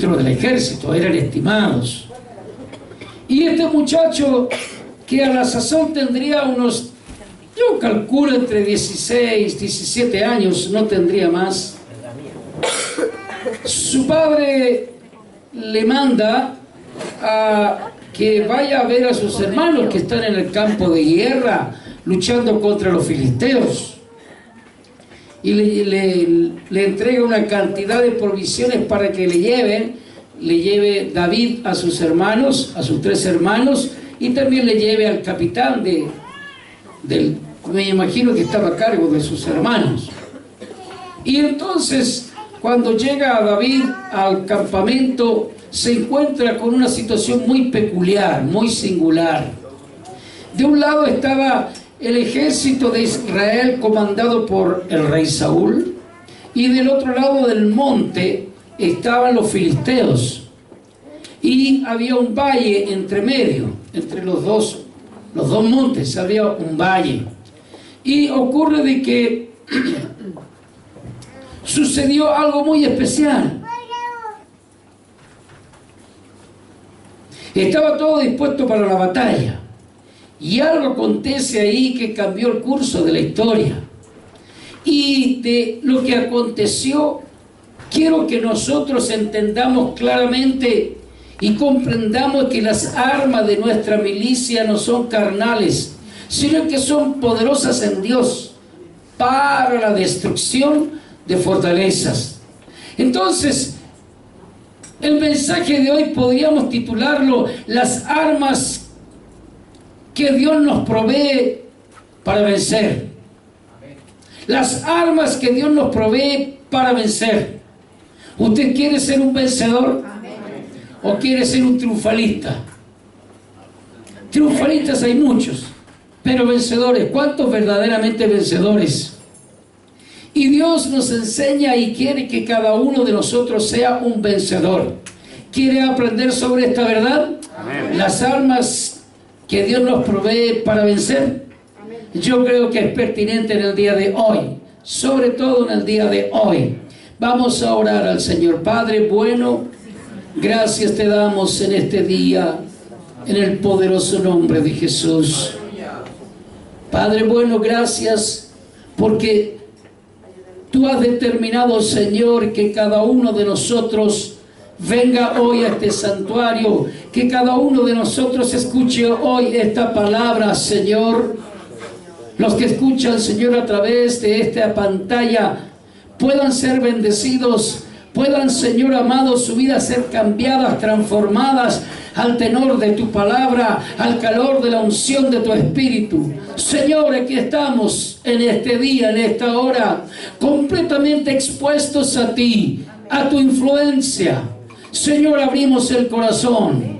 dentro del ejército, eran estimados. Y este muchacho, que a la sazón tendría unos, yo calculo entre 16, 17 años, no tendría más, su padre le manda a que vaya a ver a sus hermanos que están en el campo de guerra luchando contra los filisteos, y le entrega una cantidad de provisiones para que le lleve David a sus hermanos, a sus 3 hermanos, y también le lleve al capitán me imagino que estaba a cargo de sus hermanos. Y entonces, cuando llega David al campamento, se encuentra con una situación muy peculiar, muy singular. De un lado estaba el ejército de Israel comandado por el rey Saúl, y del otro lado del monte estaban los filisteos, y había un valle entre medio, entre los dos montes había un valle. Y ocurre de que sucedió algo muy especial. Estaba todo dispuesto para la batalla, y algo acontece ahí que cambió el curso de la historia. Y de lo que aconteció, quiero que nosotros entendamos claramente y comprendamos que las armas de nuestra milicia no son carnales, sino que son poderosas en Dios para la destrucción de fortalezas. Entonces, el mensaje de hoy podríamos titularlo: las armas que Dios nos provee para vencer. Las armas que Dios nos provee para vencer. ¿Usted quiere ser un vencedor? ¿O quiere ser un triunfalista? Triunfalistas hay muchos, pero vencedores, ¿cuántos verdaderamente vencedores? Y Dios nos enseña y quiere que cada uno de nosotros sea un vencedor. ¿Quiere aprender sobre esta verdad? Amén. Las armas que Dios nos provee para vencer. Yo creo que es pertinente en el día de hoy, sobre todo en el día de hoy. Vamos a orar al Señor. Padre bueno, gracias te damos en este día, en el poderoso nombre de Jesús. Padre bueno, gracias porque tú has determinado, Señor, que cada uno de nosotros venga hoy a este santuario, que cada uno de nosotros escuche hoy esta palabra, Señor. Los que escuchan, Señor, a través de esta pantalla puedan ser bendecidos, puedan, Señor amado, su vida ser cambiadas, transformadas al tenor de tu palabra, al calor de la unción de tu Espíritu. Señor, aquí estamos en este día, en esta hora, completamente expuestos a ti, a tu influencia. Señor, abrimos el corazón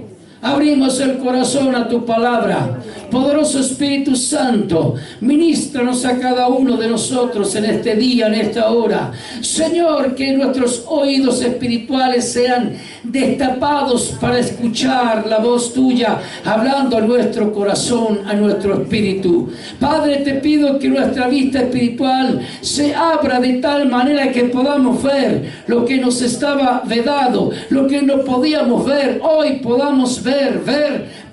a tu palabra. Poderoso Espíritu Santo, ministranos a cada uno de nosotros en este día, en esta hora. Señor, que nuestros oídos espirituales sean destapados para escuchar la voz tuya, hablando a nuestro corazón, a nuestro espíritu. Padre, te pido que nuestra vista espiritual se abra de tal manera que podamos ver lo que nos estaba vedado, lo que no podíamos ver, hoy podamos ver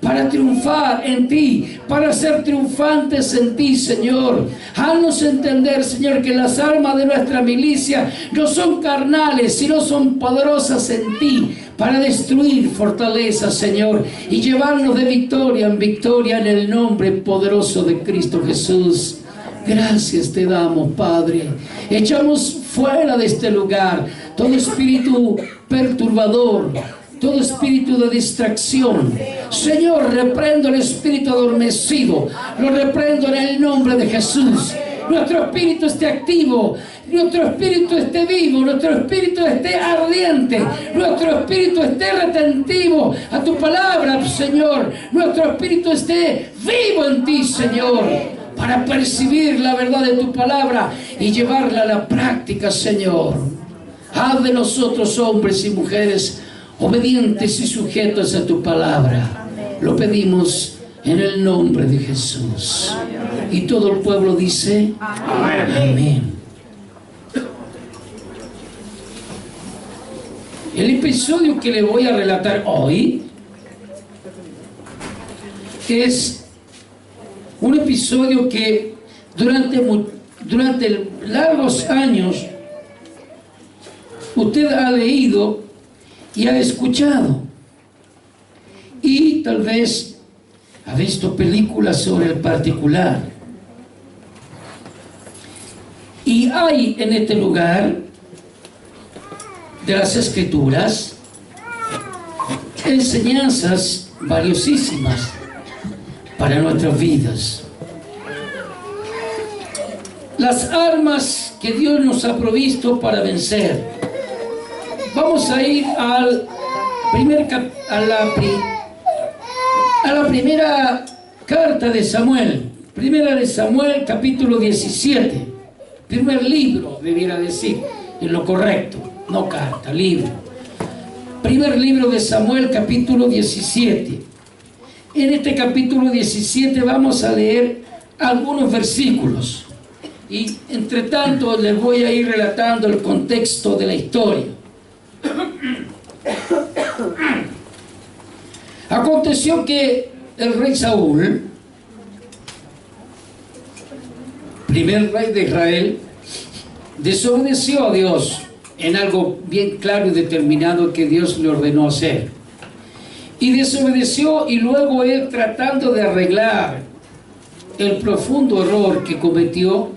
para triunfar en ti, para ser triunfantes en ti, Señor. Haznos entender, Señor, que las armas de nuestra milicia no son carnales, sino son poderosas en ti, para destruir fortalezas, Señor, y llevarnos de victoria en victoria en el nombre poderoso de Cristo Jesús. Gracias te damos, Padre. Echamos fuera de este lugar todo espíritu perturbador, todo espíritu de distracción. Señor, reprendo el espíritu adormecido, lo reprendo en el nombre de Jesús. Nuestro espíritu esté activo, nuestro espíritu esté vivo, nuestro espíritu esté ardiente, nuestro espíritu esté retentivo a tu palabra, Señor. Nuestro espíritu esté vivo en ti, Señor, para percibir la verdad de tu palabra y llevarla a la práctica, Señor. Haz de nosotros hombres y mujeres obedientes y sujetos a tu palabra. Lo pedimos en el nombre de Jesús. Y todo el pueblo dice amén. El episodio que le voy a relatar hoy es un episodio que durante largos años usted ha leído y ha escuchado, y tal vez ha visto películas sobre el particular. Y hay en este lugar de las Escrituras enseñanzas valiosísimas para nuestras vidas. Las armas que Dios nos ha provisto para vencer. Vamos a ir a la primera carta de Samuel. Primera de Samuel, capítulo 17. Primer libro, debiera decir, en lo correcto. No carta, libro. Primer libro de Samuel, capítulo 17. En este capítulo 17 vamos a leer algunos versículos. Y entre tanto les voy a ir relatando el contexto de la historia. Aconteció que el rey Saúl, primer rey de Israel, desobedeció a Dios en algo bien claro y determinado que Dios le ordenó hacer. Y desobedeció, y luego él, tratando de arreglar el profundo error que cometió,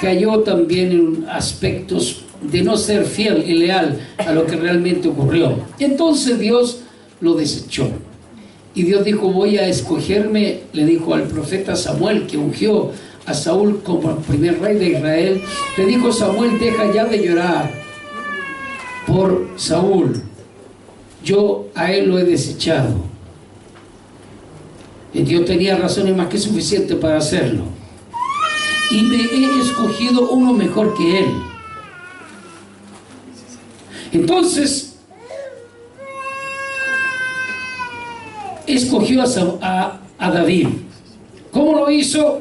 cayó también en aspectos de no ser fiel y leal a lo que realmente ocurrió. Entonces Dios lo desechó. Y Dios dijo: voy a escogerme, le dijo al profeta Samuel, que ungió a Saúl como el primer rey de Israel. Le dijo: Samuel, deja ya de llorar por Saúl. Yo a él lo he desechado. Y Dios tenía razones más que suficientes para hacerlo. Y me he escogido uno mejor que él. Entonces escogió a David. ¿Cómo lo hizo?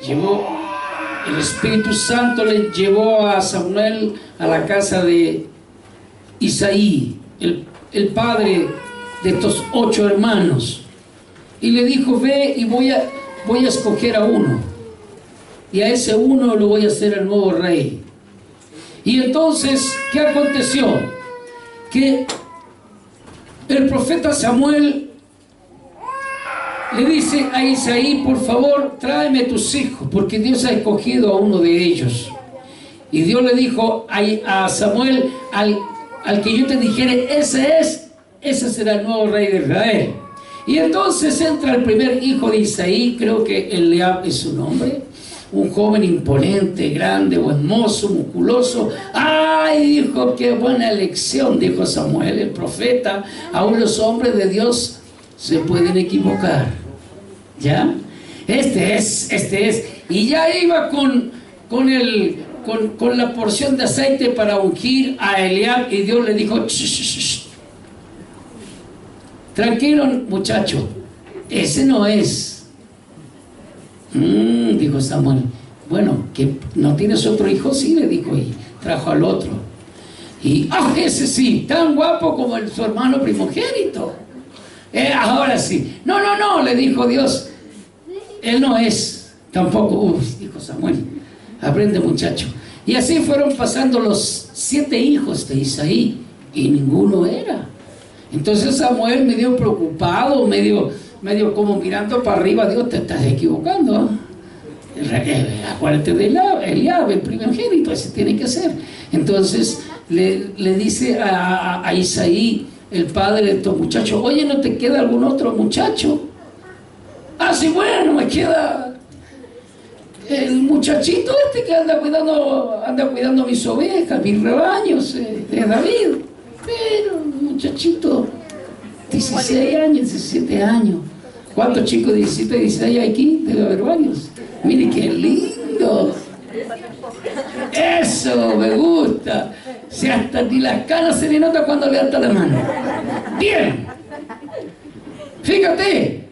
El Espíritu Santo le llevó a Samuel a la casa de Isaí, el padre de estos 8 hermanos, y le dijo: ve y voy a escoger a uno, y a ese uno lo voy a hacer el nuevo rey. Y entonces, ¿qué aconteció? Que el profeta Samuel le dice a Isaí: por favor, tráeme tus hijos, porque Dios ha escogido a uno de ellos. Y Dios le dijo a Samuel: al que yo te dijere, ese será el nuevo rey de Israel. Y entonces entra el primer hijo de Isaí, creo que Eliab es su nombre, un joven imponente, grande, buen mozo, musculoso. ¡Ay! Dijo: qué buena elección, dijo Samuel, el profeta. Aún los hombres de Dios se pueden equivocar. ¿Ya? Este es. Y ya iba con la porción de aceite para ungir a Eliab, y Dios le dijo: tranquilo, muchacho, ese no es. Dijo Samuel: bueno, ¿que no tienes otro hijo? Sí, le dijo, y trajo al otro. Y ese sí, tan guapo como su hermano primogénito. Ahora sí. No, le dijo Dios, él no es tampoco. Dijo Samuel: aprende, muchacho. Y así fueron pasando los 7 hijos de Isaí, y ninguno era. Entonces Samuel, medio preocupado, medio como mirando para arriba: Dios, te estás equivocando. Acuérdate de Eliab, el primogénito, ese tiene que ser. Entonces le dice a Isaí, el padre de estos muchachos: oye, ¿no te queda algún otro muchacho? Sí, bueno, me queda el muchachito que anda cuidando mis ovejas, mis rebaños, de David. Pero muchachito, 16 años, 17 años. ¿Cuántos chicos de 17, 16 hay aquí? Debe haber varios. Mire qué lindo. Eso me gusta. Si hasta ni las canas se le nota cuando levanta la mano. Bien. Fíjate.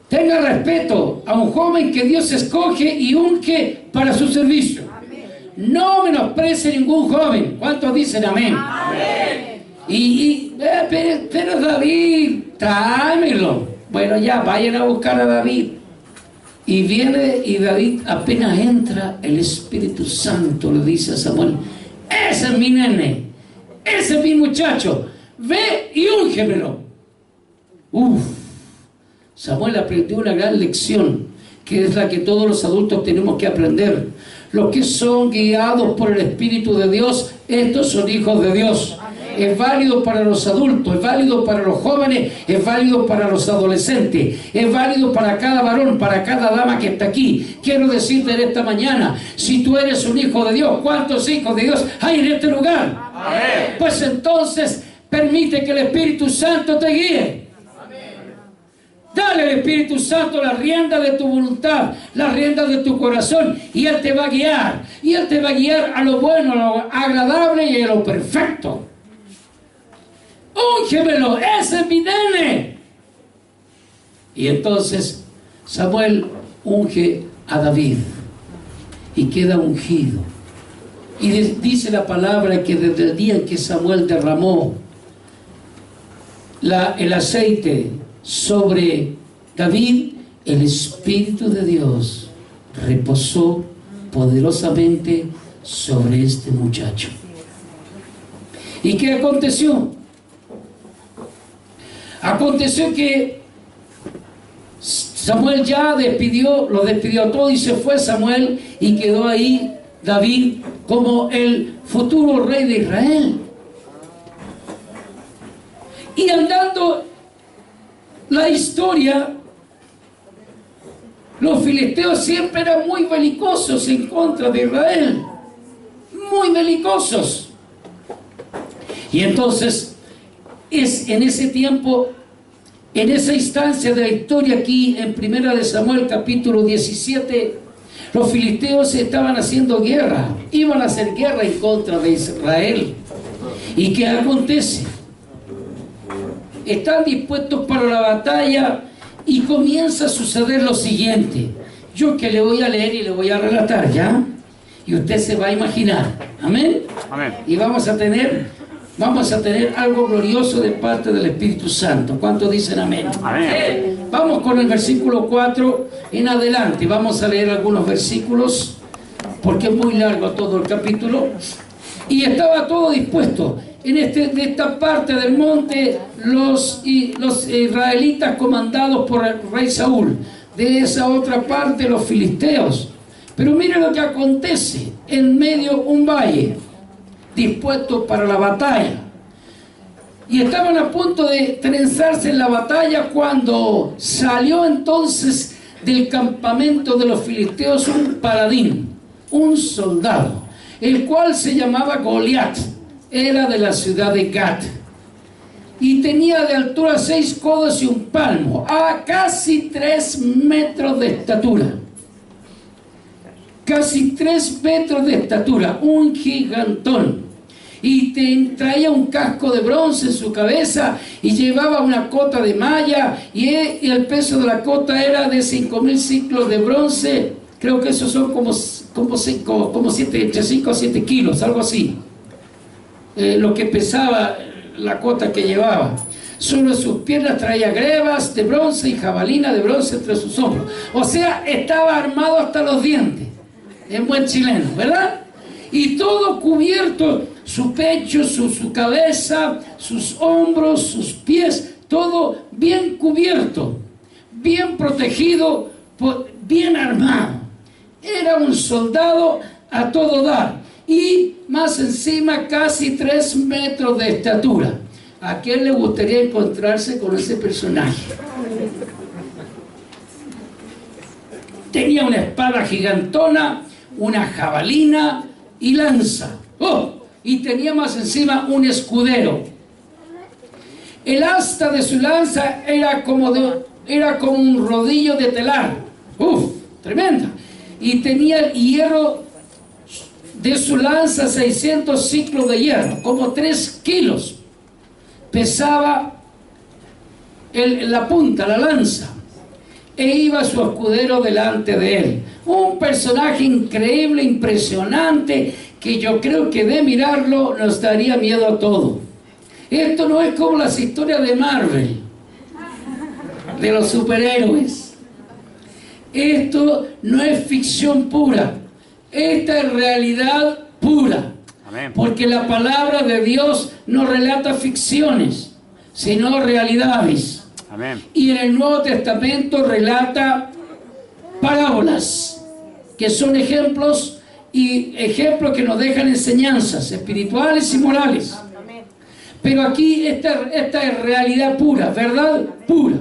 Tenga respeto a un joven que Dios escoge y unge para su servicio. No menosprecie ningún joven. ¿Cuántos dicen amén? Amén. Pero David, tráemelo. Bueno, ya, vayan a buscar a David. Y viene, y David, apenas entra, el Espíritu Santo le dice a Samuel: ese es mi nene, ese es mi muchacho, ve y úngemelo. Samuel aprendió una gran lección, que es la que todos los adultos tenemos que aprender. Los que son guiados por el Espíritu de Dios, estos son hijos de Dios. Es válido para los adultos, es válido para los jóvenes, es válido para los adolescentes, es válido para cada varón, para cada dama que está aquí. Quiero decirte en esta mañana, si tú eres un hijo de Dios, ¿cuántos hijos de Dios hay en este lugar? Amén. Pues entonces permite que el Espíritu Santo te guíe. Dale al Espíritu Santo la rienda de tu voluntad, la rienda de tu corazón, y Él te va a guiar. Y Él te va a guiar a lo bueno, a lo agradable y a lo perfecto. Úngemelo, ese es mi nene. Y entonces Samuel unge a David y queda ungido. Y dice la palabra que desde el día en que Samuel derramó el aceite sobre David, el Espíritu de Dios reposó poderosamente sobre este muchacho. ¿Y qué aconteció? Aconteció que Samuel ya lo despidió todo, y se fue Samuel, y quedó ahí David como el futuro rey de Israel. Y andando la historia, los filisteos siempre eran muy belicosos en contra de Israel, muy belicosos. Y entonces es en ese tiempo, en esa instancia de la historia aquí en Primera de Samuel capítulo 17, los filisteos estaban haciendo guerra, iban a hacer guerra en contra de Israel. ¿Y qué acontece? Están dispuestos para la batalla, y comienza a suceder lo siguiente. Yo que le voy a leer y le voy a relatar, ¿ya? Y usted se va a imaginar. ¿Amén? Amén. Y vamos a tener algo glorioso de parte del Espíritu Santo. ¿Cuántos dicen amén? Amén. Vamos con el versículo 4 en adelante. Vamos a leer algunos versículos, porque es muy largo todo el capítulo. Y estaba todo dispuesto. De esta parte del monte, los israelitas comandados por el rey Saúl. De esa otra parte, los filisteos. Pero mire lo que acontece. En medio un valle, dispuestos para la batalla. Y estaban a punto de trenzarse en la batalla, cuando salió entonces del campamento de los filisteos un paladín, un soldado, el cual se llamaba Goliat. Era de la ciudad de Gat, y tenía de altura 6 codos y un palmo, a casi 3 metros de estatura. Casi 3 metros de estatura, un gigantón. Y traía un casco de bronce en su cabeza, y llevaba una cota de malla, y el peso de la cota era de 5,000 ciclos de bronce. Creo que esos son como 7, entre 5 a 7 kilos, algo así. Lo que pesaba la cota que llevaba. Sobre sus piernas traía grebas de bronce y jabalina de bronce entre sus hombros. O sea, estaba armado hasta los dientes, en buen chileno, ¿verdad? Y todo cubierto, su pecho, su cabeza, sus hombros, sus pies, todo bien cubierto, bien protegido, bien armado. Era un soldado a todo dar. Y más encima, casi 3 metros de estatura. ¿A quién le gustaría encontrarse con ese personaje? Tenía una espada gigantona, una jabalina y lanza. Y tenía más encima un escudero. El asta de su lanza era como un rodillo de telar. Tremenda. Y tenía el hierro de su lanza, 600 ciclos de hierro, como 3 kilos. Pesaba la punta, la lanza. E iba su escudero delante de él. Un personaje increíble, impresionante, que yo creo que de mirarlo nos daría miedo a todo. Esto no es como las historias de Marvel, de los superhéroes. Esto no es ficción pura. Esta es realidad pura. Amén. Porque la palabra de Dios no relata ficciones, sino realidades. Amén. Y en el Nuevo Testamento relata parábolas, que son ejemplos y ejemplos que nos dejan enseñanzas espirituales y morales. Pero aquí esta es realidad pura, verdad pura.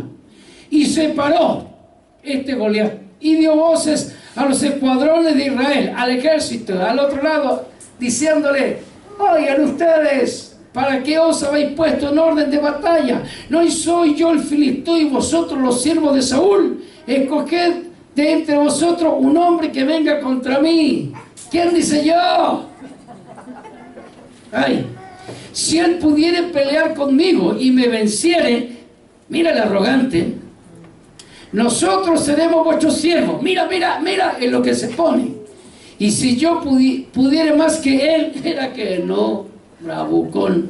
Y se paró Goliat y dio voces a los escuadrones de Israel, al ejército, al otro lado, diciéndole: oigan ustedes, ¿para qué os habéis puesto en orden de batalla? ¿No soy yo el filisteo y vosotros los siervos de Saúl? Escoged de entre vosotros un hombre que venga contra mí. ¿Quién dice yo? Ay, si él pudiere pelear conmigo y me venciere, mira el arrogante, nosotros seremos vuestros siervos. Mira en lo que se pone. Y si yo pudiere más que él, era que no, bravucón,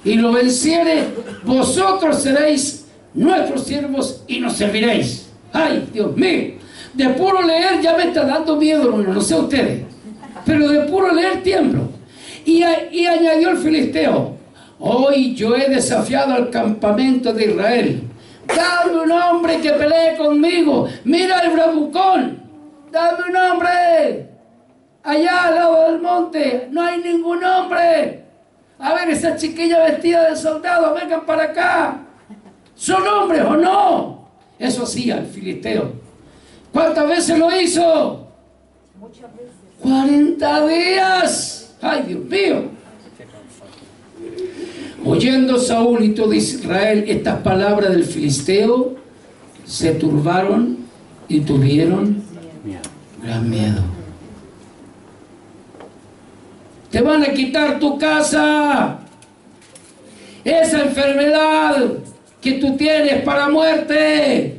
y lo venciere, vosotros seréis nuestros siervos y nos serviréis. Ay, Dios mío, de puro leer ya me está dando miedo, no sé ustedes, pero de puro leer tiemblo. Y añadió el filisteo: hoy yo he desafiado al campamento de Israel. Dame un hombre que pelee conmigo. Mira el bravucón, dame un hombre. Allá al lado del monte no hay ningún hombre. A ver, esa chiquilla vestida de soldado, vengan para acá. ¿Son hombres o no? Eso hacía el filisteo. ¿Cuántas veces lo hizo? Muchas veces. 40 días. Ay, Dios mío. Oyendo Saúl y todo Israel estas palabras del filisteo, se turbaron y tuvieron gran miedo. Te van a quitar tu casa. Esa enfermedad que tú tienes para muerte.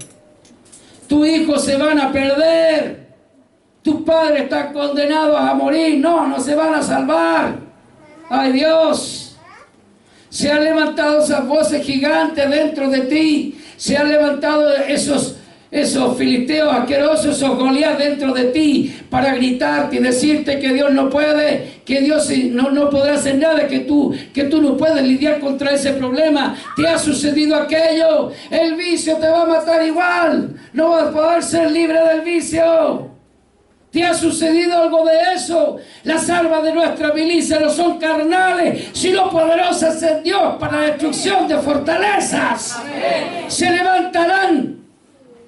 Tus hijos se van a perder. Tus padres están condenados a morir. No se van a salvar. ¡Ay, Dios! Se han levantado esas voces gigantes dentro de ti. Se han levantado esos filisteos asquerosos, esos Goliat dentro de ti, para gritarte y decirte que Dios no puede, que Dios no podrá hacer nada, que tú no puedes lidiar contra ese problema. Te ha sucedido aquello. El vicio te va a matar igual. No vas a poder ser libre del vicio. ¿Te ha sucedido algo de eso? Las armas de nuestra milicia no son carnales, sino poderosas en Dios para la destrucción de fortalezas. Amén. Se levantarán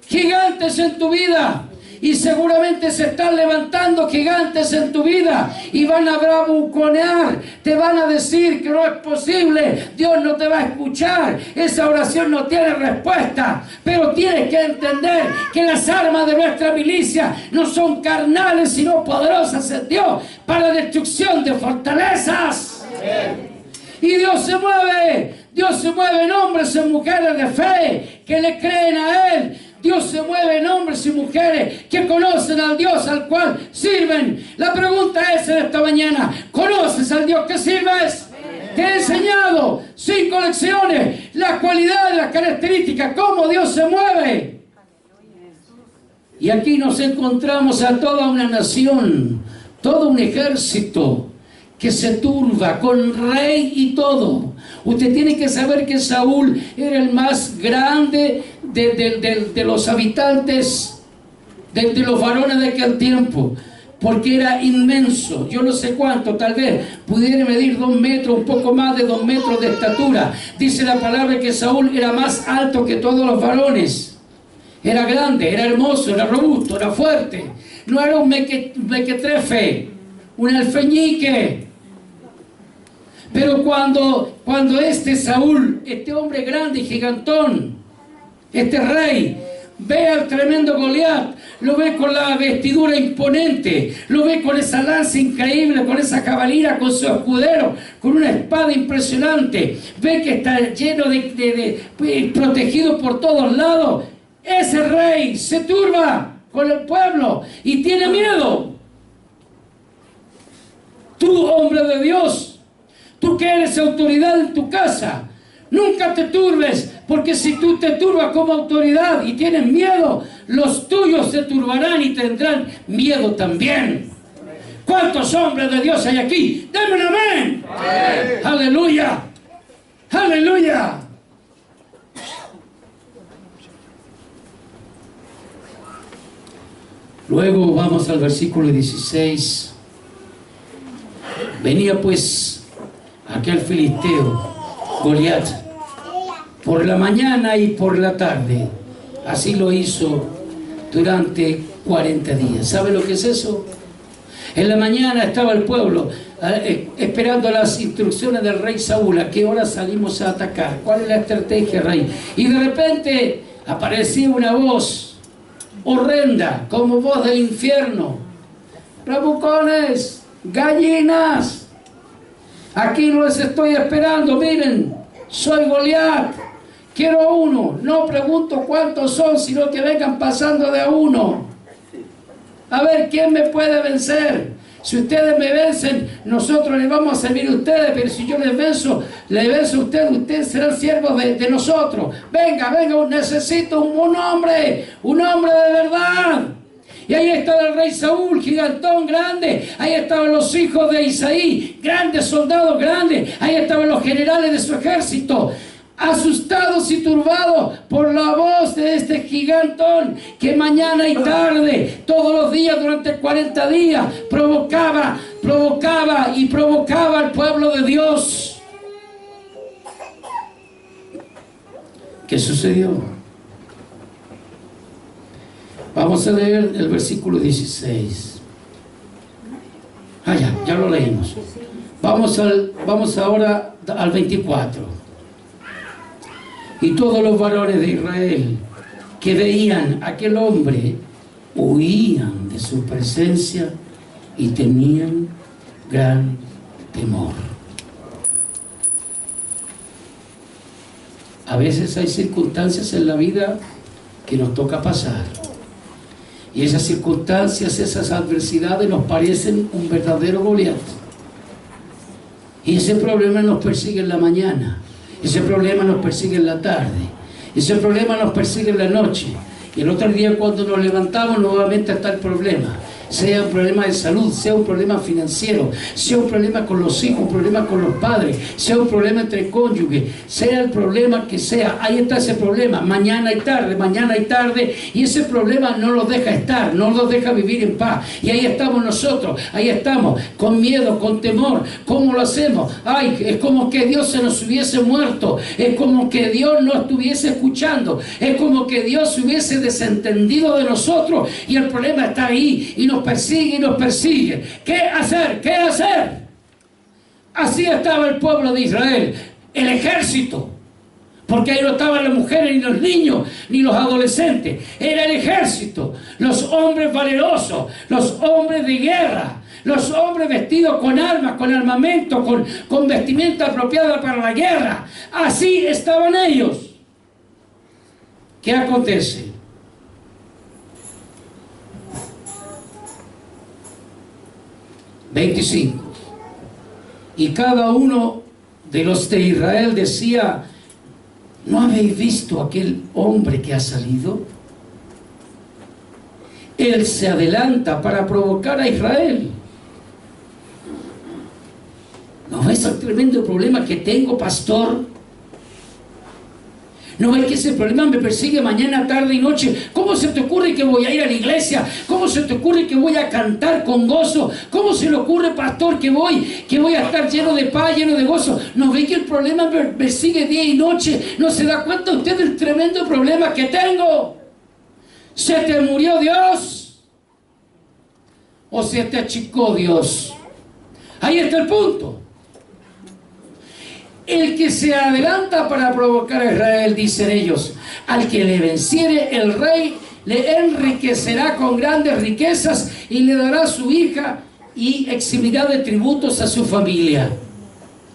gigantes en tu vida, y seguramente se están levantando gigantes en tu vida, y van a bravuconear, te van a decir que no es posible, Dios no te va a escuchar, esa oración no tiene respuesta. Pero tienes que entender que las armas de nuestra milicia no son carnales, sino poderosas en Dios para la destrucción de fortalezas. Amén. Y Dios se mueve en hombres y mujeres de fe que le creen a Él. Dios se mueve en hombres y mujeres que conocen al Dios al cual sirven. La pregunta es en esta mañana: ¿conoces al Dios que sirves? Te he enseñado 5 lecciones, las cualidades, las características, cómo Dios se mueve. Y aquí nos encontramos a toda una nación, todo un ejército que se turba con rey y todo. Usted tiene que saber que Saúl era el más grande de los habitantes, de los varones de aquel tiempo, porque era inmenso. Yo no sé cuánto, tal vez pudiera medir 2 metros, un poco más de 2 metros de estatura. Dice la palabra que Saúl era más alto que todos los varones. Era grande, era hermoso, era robusto, era fuerte. No era un mequetrefe, un alfeñique. Pero cuando Saúl, este hombre grande y gigantón, este rey, ve al tremendo Goliat, lo ve con la vestidura imponente, lo ve con esa lanza increíble, con esa jabalina, con su escudero, con una espada impresionante, ve que está lleno protegido por todos lados. Ese rey se turba con el pueblo y tiene miedo. Tú, hombre de Dios, tú que eres autoridad en tu casa, Nunca te turbes, porque si tú te turbas como autoridad y tienes miedo, los tuyos se turbarán y tendrán miedo también. ¿Cuántos hombres de Dios hay aquí? ¡Denme un amén! ¡Amén! ¡Aleluya! ¡Aleluya! Luego vamos al versículo 16. Venía pues aquel filisteo, Goliat, por la mañana y por la tarde. Así lo hizo durante 40 días. ¿Sabe lo que es eso? En la mañana estaba el pueblo esperando las instrucciones del rey Saúl. ¿A qué hora salimos a atacar? ¿Cuál es la estrategia, rey? Y de repente aparecía una voz horrenda, como voz del infierno. Bravucones, gallinas, aquí los estoy esperando. Miren, soy Goliat, quiero uno. No pregunto cuántos son, sino que vengan pasando de a uno. A ver, ¿quién me puede vencer? Si ustedes me vencen, nosotros les vamos a servir a ustedes, pero si yo les venzo a ustedes, ustedes serán siervos de nosotros. Venga, venga, necesito un hombre de verdad. Y ahí estaba el rey Saúl, gigantón, grande. Ahí estaban los hijos de Isaí, grandes soldados, grandes. Ahí estaban los generales de su ejército, asustados y turbados por la voz de este gigantón que mañana y tarde, todos los días durante 40 días, provocaba al pueblo de Dios. ¿Qué sucedió? Vamos a leer el versículo 16. Ya lo leímos. Vamos ahora al 24. Y todos los varones de Israel que veían a aquel hombre huían de su presencia y tenían gran temor. A veces hay circunstancias en la vida que nos toca pasar. Y esas circunstancias, esas adversidades nos parecen un verdadero Goliat. Y ese problema nos persigue en la mañana. Ese problema nos persigue en la tarde. Ese problema nos persigue en la noche. Y el otro día cuando nos levantamos nuevamente está el problema. Sea un problema de salud, sea un problema financiero, sea un problema con los hijos, un problema con los padres, sea un problema entre cónyuges, sea el problema que sea, ahí está ese problema, mañana y tarde, y ese problema no los deja estar, no los deja vivir en paz. Y ahí estamos nosotros, ahí estamos, con miedo, con temor. ¿Cómo lo hacemos? Ay, es como que Dios se nos hubiese muerto, es como que Dios no estuviese escuchando, es como que Dios se hubiese desentendido de nosotros, y el problema está ahí, y nos persigue. ¿Qué hacer? ¿Qué hacer? Así estaba el pueblo de Israel, el ejército, porque ahí no estaban las mujeres, ni los niños, ni los adolescentes. Era el ejército, los hombres valerosos, los hombres de guerra, los hombres vestidos con armas, con armamento, con vestimenta apropiada para la guerra. Así estaban ellos. ¿Qué acontece? Y cada uno de los de Israel decía: ¿no habéis visto aquel hombre que ha salido? Él se adelanta para provocar a Israel. ¿No ves el tremendo problema que tengo, pastor? ¿No ves que ese problema me persigue mañana, tarde y noche? ¿Cómo se te ocurre que voy a ir a la iglesia? ¿Cómo se te ocurre que voy a cantar con gozo? ¿Cómo se le ocurre, pastor, que voy a estar lleno de paz, lleno de gozo? ¿No ve que el problema me persigue día y noche? ¿No se da cuenta usted del tremendo problema que tengo? ¿Se te murió Dios? ¿O se te achicó Dios? Ahí está el punto. El que se adelanta para provocar a Israel, dicen ellos, al que le venciere el rey le enriquecerá con grandes riquezas y le dará su hija y exhibirá de tributos a su familia,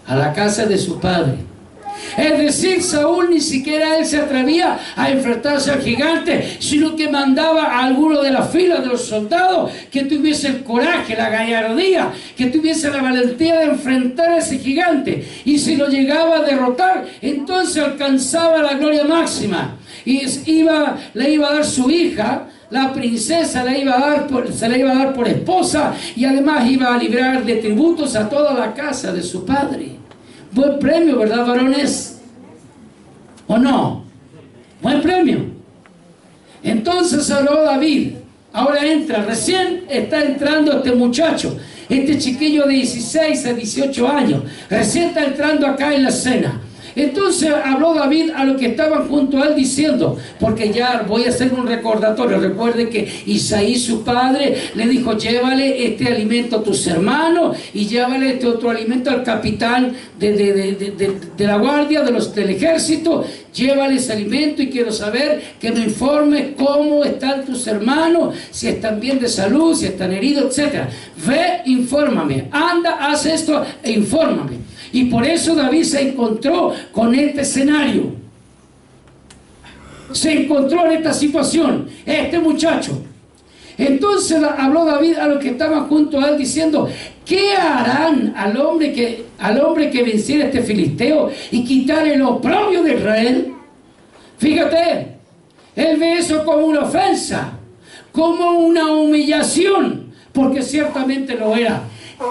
a la casa de su padre. Es decir, Saúl ni siquiera él se atrevía a enfrentarse al gigante, sino que mandaba a alguno de las filas de los soldados que tuviese el coraje, la gallardía, que tuviese la valentía de enfrentar a ese gigante. Y si lo llegaba a derrotar, entonces alcanzaba la gloria máxima. Y le iba a dar su hija, la princesa se la iba a dar por esposa, y además iba a librar de tributos a toda la casa de su padre. Buen premio, ¿verdad, varones? ¿O no? Buen premio. Entonces habló David. Ahora recién está entrando este muchacho, este chiquillo de 16 a 18 años. Recién está entrando acá en la escena. Entonces habló David a los que estaban junto a él diciendo, porque ya voy a hacer un recordatorio. Recuerde que Isaí, su padre, le dijo: llévale este alimento a tus hermanos y llévale este otro alimento al capitán de la guardia del ejército. Llévale ese alimento y quiero saber que me informes cómo están tus hermanos, si están bien de salud, si están heridos, etc. Ve, infórmame, anda, haz esto e infórmame. Y por eso David se encontró con este escenario. Se encontró en esta situación, este muchacho. Entonces habló David a los que estaban junto a él diciendo: ¿qué harán al hombre que venciera a este filisteo y quitare el oprobio de Israel? Fíjate, él ve eso como una ofensa, como una humillación, porque ciertamente lo era.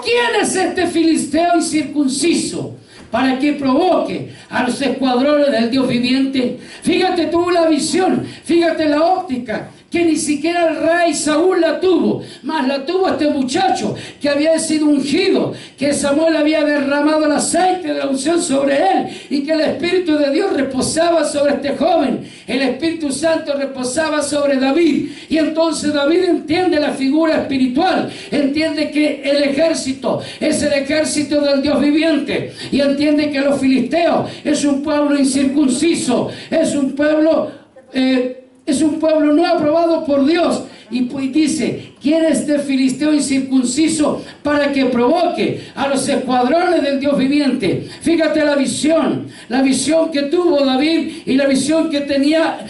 ¿Quién es este filisteo incircunciso para que provoque a los escuadrones del Dios viviente? Fíjate tú la visión, fíjate la óptica, que ni siquiera el rey Saúl la tuvo, más la tuvo este muchacho que había sido ungido, que Samuel había derramado el aceite de la unción sobre él, y que el Espíritu de Dios reposaba sobre este joven. El Espíritu Santo reposaba sobre David, y entonces David entiende la figura espiritual, entiende que el ejército es el ejército del Dios viviente, y entiende que los filisteos es un pueblo incircunciso, es un pueblo no aprobado por Dios. Y pues dice: ¿quién es este filisteo incircunciso para que provoque a los escuadrones del Dios viviente? Fíjate la visión que tuvo David y la visión que tenía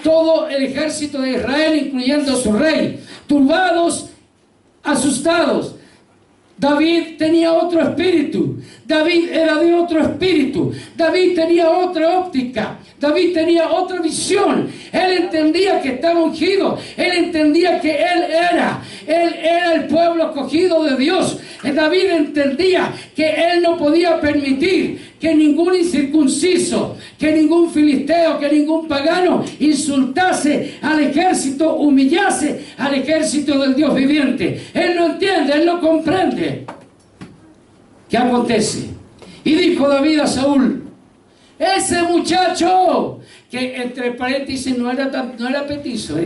todo el ejército de Israel, incluyendo a su rey, turbados, asustados. David tenía otro espíritu, David era de otro espíritu, David tenía otra óptica, David tenía otra visión. Él entendía que estaba ungido, él entendía que él era el pueblo escogido de Dios. David entendía que él no podía permitir que ningún incircunciso, que ningún filisteo, que ningún pagano insultase al ejército, humillase al ejército del Dios viviente. Él no entiende, él no comprende. ¿Qué acontece? Y dijo David a Saúl: ese muchacho, que entre paréntesis no era petizo,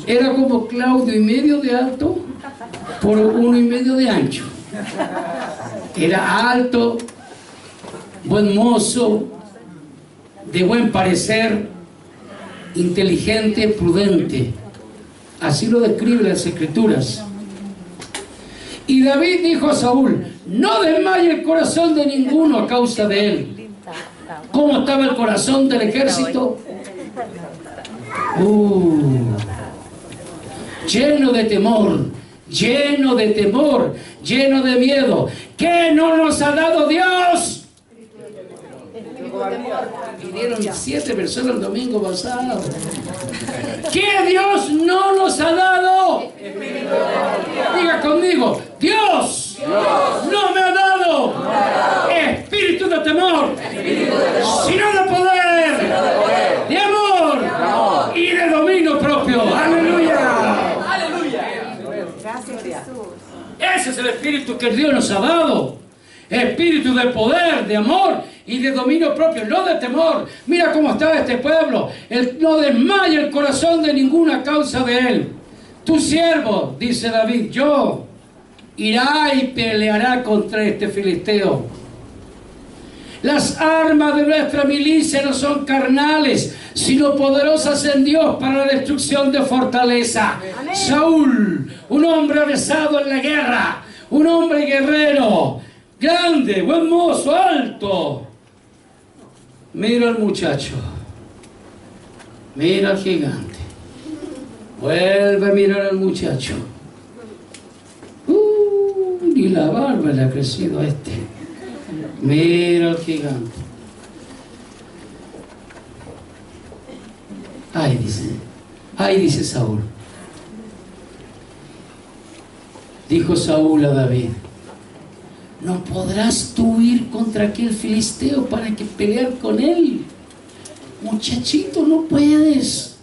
era como Claudio y medio de alto por 1,5 de ancho. Era alto, buen mozo, de buen parecer, inteligente, prudente. Así lo describen las Escrituras. Y David dijo a Saúl: no desmaye el corazón de ninguno a causa de él. ¿Cómo estaba el corazón del ejército? Lleno de temor, lleno de miedo. ¿Qué no nos ha dado Dios? Vinieron 7 personas el domingo pasado. ¿Qué Dios no nos ha dado? Diga conmigo: Dios no me ha dado espíritu de temor, sino de poder, de amor y de dominio propio. Aleluya. Gracias, Jesús. Ese es el espíritu que Dios nos ha dado. Espíritu de poder, de amor y de dominio propio, no de temor. Mira cómo estaba este pueblo. Él no desmaya el corazón de ninguna causa de él. Tu siervo, dice David, yo irá y peleará contra este filisteo. Las armas de nuestra milicia no son carnales, sino poderosas en Dios para la destrucción de fortaleza. Saúl, un hombre avesado en la guerra, un hombre guerrero, grande, buen mozo, alto. Mira al muchacho, mira al gigante, vuelve a mirar al muchacho. Ni la barba le ha crecido a este. Mira al gigante. Ay, dice Saúl. Dijo Saúl a David: ¿no podrás tú ir contra aquel filisteo para que pelear con él? Muchachito, no puedes,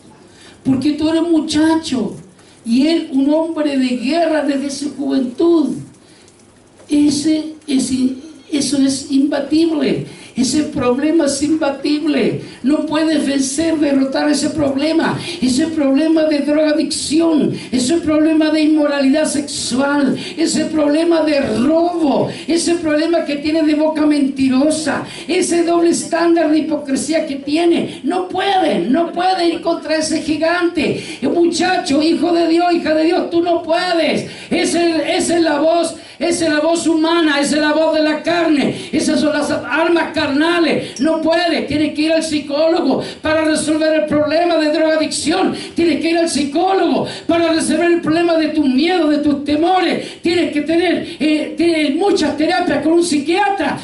porque tú eres muchacho y él un hombre de guerra desde su juventud. Eso es imbatible. Ese problema es imbatible. No puedes vencer, derrotar ese problema de drogadicción, ese problema de inmoralidad sexual, ese problema de robo, ese problema que tiene de boca mentirosa, ese doble estándar de hipocresía que tiene. No puede ir contra ese gigante. Muchacho, hijo de Dios, hija de Dios, tú no puedes. Esa es la voz humana, esa es la voz de la carne, esas son las armas carnales. No puede, tienes que ir al psicólogo para resolver el problema de drogadicción, tienes que ir al psicólogo para resolver el problema de tus miedos, de tus temores, tienes que tener muchas terapias con un psiquiatra.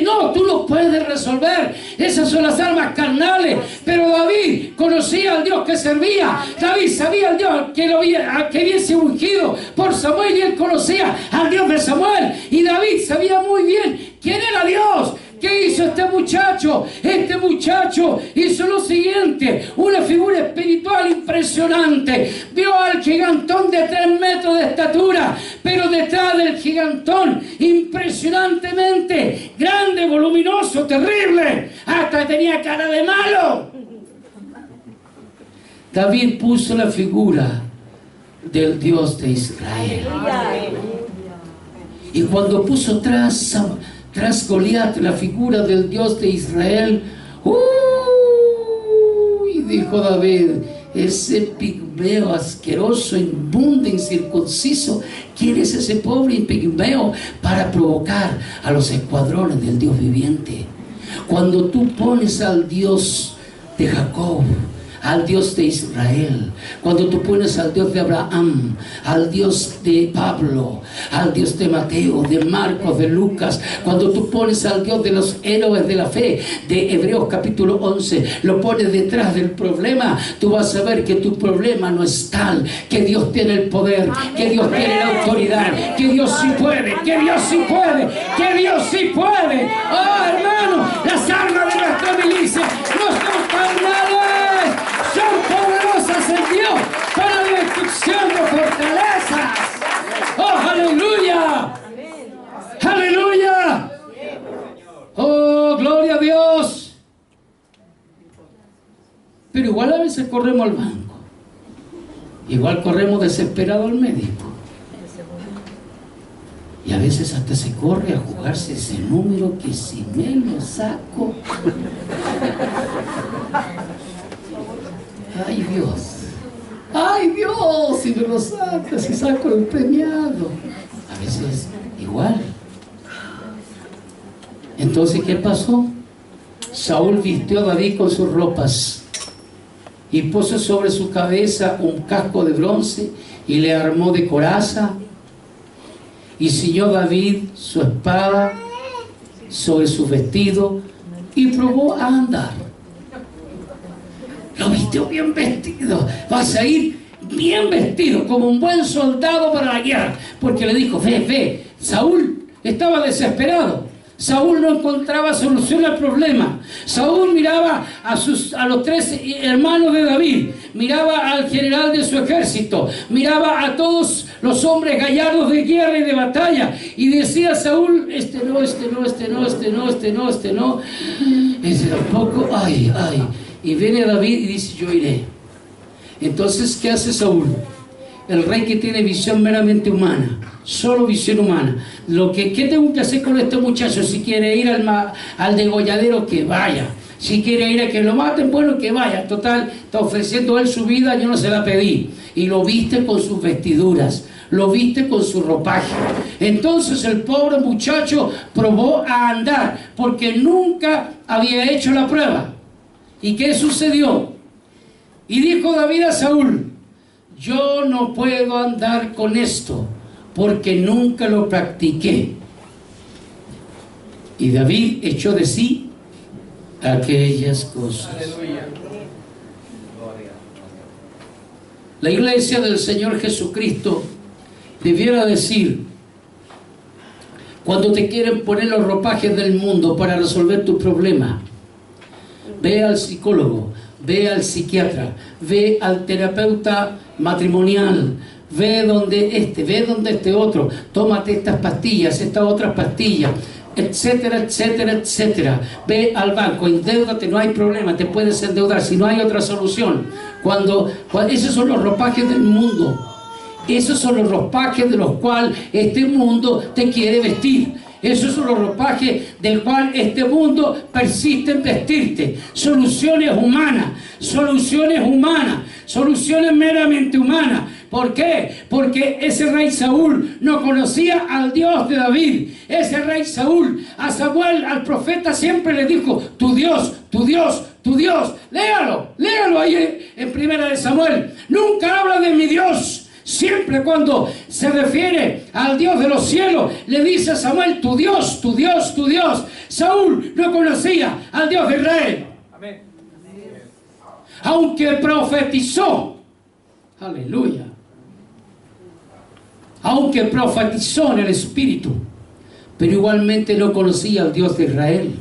No, tú lo puedes resolver. Esas son las armas carnales. Pero David conocía al Dios que servía. David sabía al Dios que había sido ungido por Samuel, y él conocía al Dios de Samuel. Y David sabía muy bien quién era Dios. ¿Qué hizo este muchacho? Este muchacho hizo lo siguiente: una figura espiritual impresionante. Vio al gigantón de 3 metros de estatura, pero detrás del gigantón, impresionantemente grande, voluminoso, terrible, hasta tenía cara de malo. David puso la figura del Dios de Israel. Y cuando puso tras Goliat la figura del Dios de Israel, dijo David: ese pigmeo asqueroso, inmundo, incircunciso, ¿quién es ese pobre pigmeo para provocar a los escuadrones del Dios viviente? Cuando tú pones al Dios de Jacob, al Dios de Israel, cuando tú pones al Dios de Abraham, al Dios de Pablo, al Dios de Mateo, de Marcos, de Lucas, cuando tú pones al Dios de los héroes de la fe, de Hebreos capítulo 11, lo pones detrás del problema, tú vas a ver que tu problema no es tal, que Dios tiene el poder, que Dios tiene la autoridad, que Dios sí puede, que Dios sí puede, que Dios sí puede. Oh, hermano, las armas de nuestra milicia no son carnales, son poderosas en Dios para la destrucción de fortalezas. ¡Oh, aleluya! ¡Aleluya! ¡Oh, gloria a Dios! Pero igual a veces corremos al banco, igual corremos desesperado al médico, y a veces hasta se corre a jugarse ese número que si me lo saco. ¡Ay, Dios! ¡Ay, Dios! Si me lo saco, si saco el premiado. A veces igual. Entonces, ¿qué pasó? Saúl vistió a David con sus ropas y puso sobre su cabeza un casco de bronce y le armó de coraza, y ciñó David su espada sobre su vestido y probó a andar. Lo vistió bien vestido. Vas a ir bien vestido, como un buen soldado para la guerra. Porque le dijo: ve. Saúl estaba desesperado. Saúl no encontraba solución al problema. Saúl miraba a los 3 hermanos de David, miraba al general de su ejército, miraba a todos los hombres gallardos de guerra y de batalla, y decía Saúl: este no, ese tampoco, ay. Y viene David y dice: yo iré. Entonces, ¿qué hace Saúl? El rey que tiene visión meramente humana, solo visión humana. ¿Qué tengo que hacer con este muchacho? Si quiere ir al degolladero, que vaya. Si quiere ir a que lo maten, bueno, que vaya. Total, está ofreciendo él su vida, yo no se la pedí. Y lo viste con sus vestiduras, lo viste con su ropaje. Entonces el pobre muchacho probó a andar porque nunca había hecho la prueba. ¿Y qué sucedió? Y dijo David a Saúl: yo no puedo andar con esto porque nunca lo practiqué. Y David echó de sí aquellas cosas. La iglesia del Señor Jesucristo debiera decir, cuando te quieren poner los ropajes del mundo para resolver tu problema: ve al psicólogo, ve al psiquiatra, ve al terapeuta matrimonial, ve donde este otro, tómate estas pastillas, estas otras pastillas, etcétera, etcétera, etcétera. Ve al banco, endeúdate, no hay problema, te puedes endeudar si no hay otra solución. Cuando esos son los ropajes del mundo, esos son los ropajes de los cuales este mundo te quiere vestir. Esos son los ropajes del cual este mundo persiste en vestirte. Soluciones humanas, soluciones meramente humanas. ¿Por qué? Porque ese rey Saúl no conocía al Dios de David. Ese rey Saúl a Samuel, al profeta, siempre le dijo: tu Dios, tu Dios, tu Dios. Léalo ahí en Primera de Samuel. Nunca habla de mi Dios. Siempre cuando se refiere al Dios de los cielos, le dice a Samuel: tu Dios, tu Dios, tu Dios. Saúl no conocía al Dios de Israel. Amén. Aunque profetizó, aleluya, aunque profetizó en el Espíritu, pero igualmente no conocía al Dios de Israel.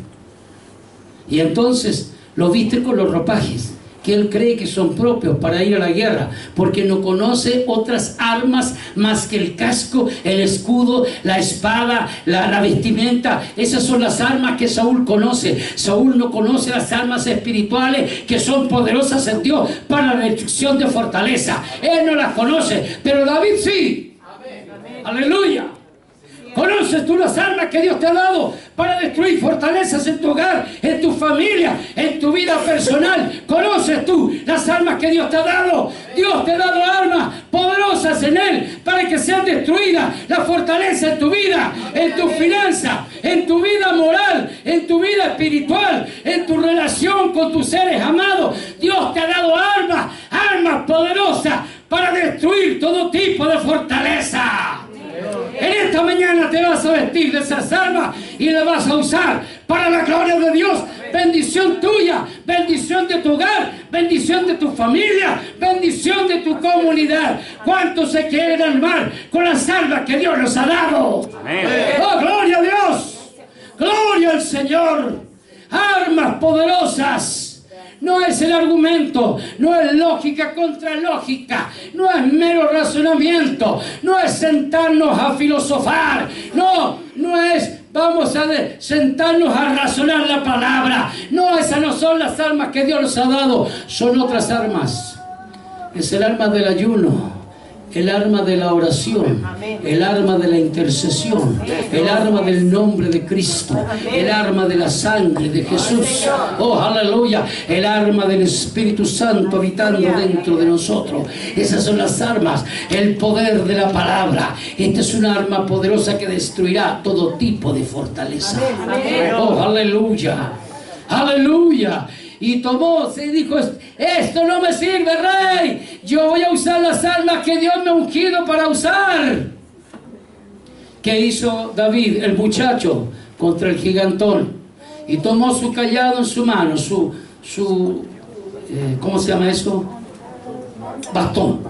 Y entonces lo viste con los ropajes que él cree que son propios para ir a la guerra, porque no conoce otras armas más que el casco, el escudo, la espada, la vestimenta. Esas son las armas que Saúl conoce. Saúl no conoce las armas espirituales que son poderosas en Dios para la destrucción de fortaleza. Él no las conoce, pero David sí. Amén. Aleluya. ¿Conoces tú las armas que Dios te ha dado para destruir fortalezas en tu hogar, en tu familia, en tu vida personal? ¿Conoces tú las armas que Dios te ha dado? Dios te ha dado armas poderosas en Él para que sean destruidas la fortaleza en tu vida, en tu finanza, en tu vida moral, en tu vida espiritual, en tu relación con tus seres amados. Dios te ha dado armas poderosas para destruir todo tipo de fortaleza. En esta mañana te vas a vestir de esas armas y las vas a usar para la gloria de Dios. Bendición tuya, bendición de tu hogar, bendición de tu familia, bendición de tu comunidad. ¿Cuántos se quieren armar con las armas que Dios nos ha dado? Amén. ¡Oh, gloria a Dios! ¡Gloria al Señor! Armas poderosas. No es el argumento, no es lógica contra lógica, no es mero razonamiento, no es sentarnos a filosofar, no es vamos a sentarnos a razonar la palabra. No, esas no son las armas que Dios nos ha dado, son otras armas. Es el arma del ayuno, el arma de la oración, el arma de la intercesión, el arma del nombre de Cristo, el arma de la sangre de Jesús. Oh, aleluya, el arma del Espíritu Santo habitando dentro de nosotros. Esas son las armas, el poder de la palabra. Esta es una arma poderosa que destruirá todo tipo de fortaleza. Oh, aleluya, aleluya. Y tomó, se dijo: esto no me sirve, rey. Yo voy a usar las armas que Dios me ha ungido para usar. ¿Qué hizo David, el muchacho, contra el gigantón? Y tomó su callado en su mano, ¿cómo se llama eso? Bastón.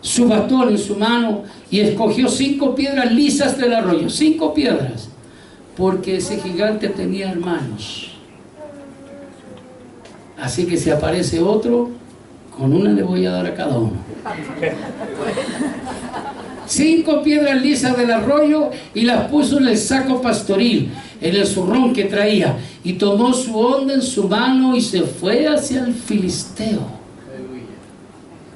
Su bastón en su mano, y escogió 5 piedras lisas del arroyo. 5 piedras. Porque ese gigante tenía hermanos. Así que si aparece otro, con una le voy a dar a cada uno. 5 piedras lisas del arroyo y las puso en el saco pastoril, en el zurrón que traía. Y tomó su onda en su mano y se fue hacia el filisteo.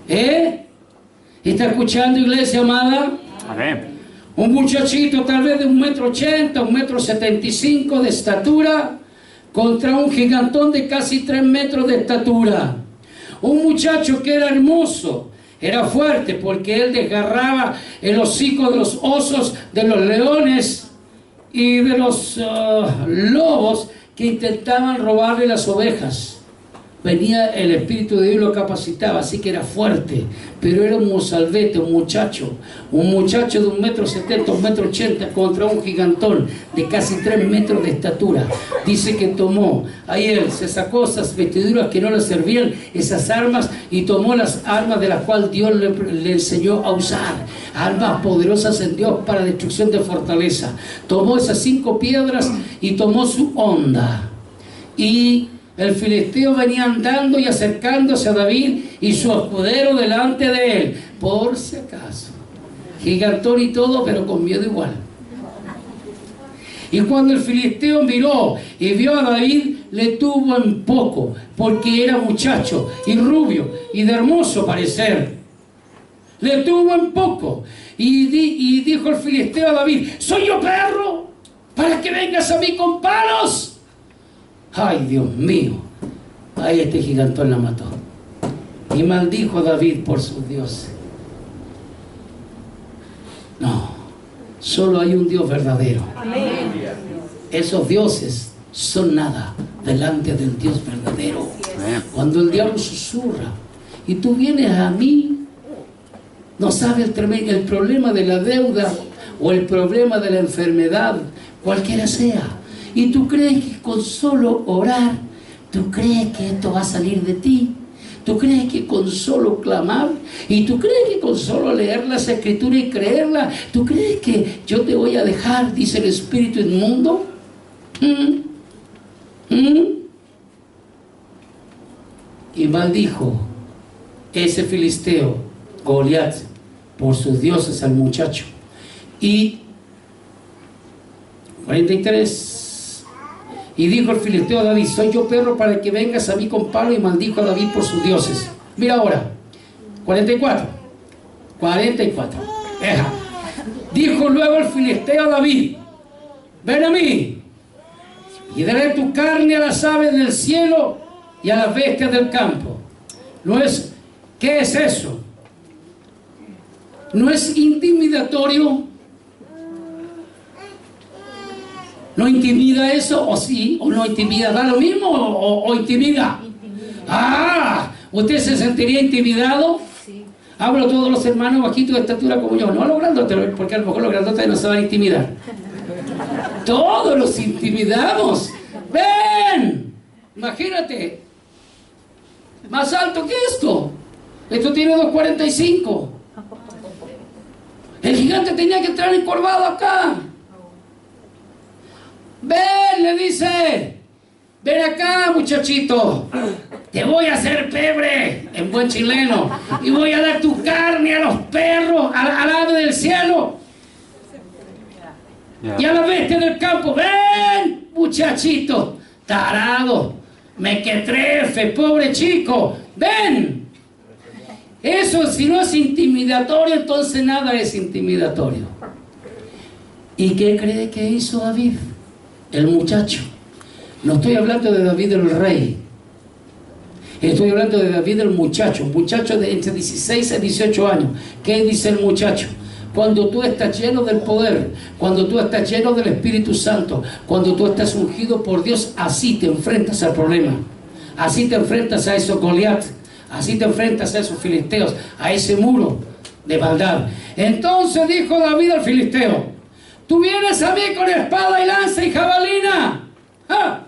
¿Está escuchando, iglesia amada? Amén. Un muchachito tal vez de 1,80 m, 1,75 m de estatura, contra un gigantón de casi 3 metros de estatura. Un muchacho que era hermoso, Era fuerte porque él desgarraba el hocico de los osos, de los leones y de los lobos que intentaban robarle las ovejas. Venía el Espíritu de Dios y lo capacitaba, así que era fuerte, pero era un mozalbete, un muchacho de 1,70 m, 1,80 m contra un gigantón de casi 3 metros de estatura. Dice que tomó, ahí él se sacó esas vestiduras que no le servían, esas armas, y tomó las armas de las cuales Dios le enseñó a usar, armas poderosas en Dios para destrucción de fortaleza. Tomó esas 5 piedras y tomó su honda, y el filisteo venía andando y acercándose a David y su escudero delante de él, por si acaso. Gigantón y todo, pero con miedo igual. Y cuando el filisteo miró y vio a David, le tuvo en poco, porque era muchacho y rubio y de hermoso parecer. Le tuvo en poco. Y dijo el filisteo a David: ¿soy yo perro para que vengas a mí con palos? Ay, Dios mío, ay, este gigantón la mató. Y maldijo a David por sus dioses. No, solo hay un Dios verdadero. Amén. Esos dioses son nada delante del Dios verdadero. Cuando el diablo susurra y tú vienes a mí, no sabes el problema de la deuda o el problema de la enfermedad, cualquiera sea, y tú crees que con solo orar, tú crees que esto va a salir de ti, tú crees que con solo clamar, y tú crees que con solo leer las escrituras y creerlas, tú crees que yo te voy a dejar, dice el espíritu inmundo. Y maldijo ese filisteo, Goliat, por sus dioses al muchacho. Y 43. Y dijo el filisteo a David: ¿soy yo perro para que vengas a mí con palo? Y maldijo a David por sus dioses. Mira ahora, 44. Dijo luego el filisteo a David: ven a mí, y daré tu carne a las aves del cielo y a las bestias del campo. ¿Qué es eso? ¿No es intimidatorio? ¿No intimida eso? ¿O sí? ¿O no intimida? ¿Da lo mismo o intimida? Ah, ¿usted se sentiría intimidado? Sí. Hablo a todos los hermanos bajitos de estatura como yo, no a los grandotes, porque a lo mejor los grandotes no se van a intimidar. Todos los intimidamos. ¡Ven! Imagínate, más alto que esto. Esto tiene 2,45. El gigante tenía que entrar encorvado acá. Ven, le dice, ven acá, muchachito, te voy a hacer pebre, en buen chileno, y voy a dar tu carne a los perros, al ave del cielo y a la bestia del campo. Ven, muchachito, tarado, mequetrefe, pobre chico, ven. Eso, si no es intimidatorio, entonces nada es intimidatorio. ¿Y qué cree que hizo David? El muchacho. No estoy hablando de David el rey, estoy hablando de David el muchacho, un muchacho de entre 16 y 18 años. ¿Qué dice el muchacho? Cuando tú estás lleno del poder, cuando tú estás lleno del Espíritu Santo, cuando tú estás ungido por Dios, así te enfrentas al problema, así te enfrentas a esos Goliat, así te enfrentas a esos filisteos, a ese muro de maldad. Entonces dijo David al filisteo: tú vienes a mí con espada y lanza y jabalina, ¡ah!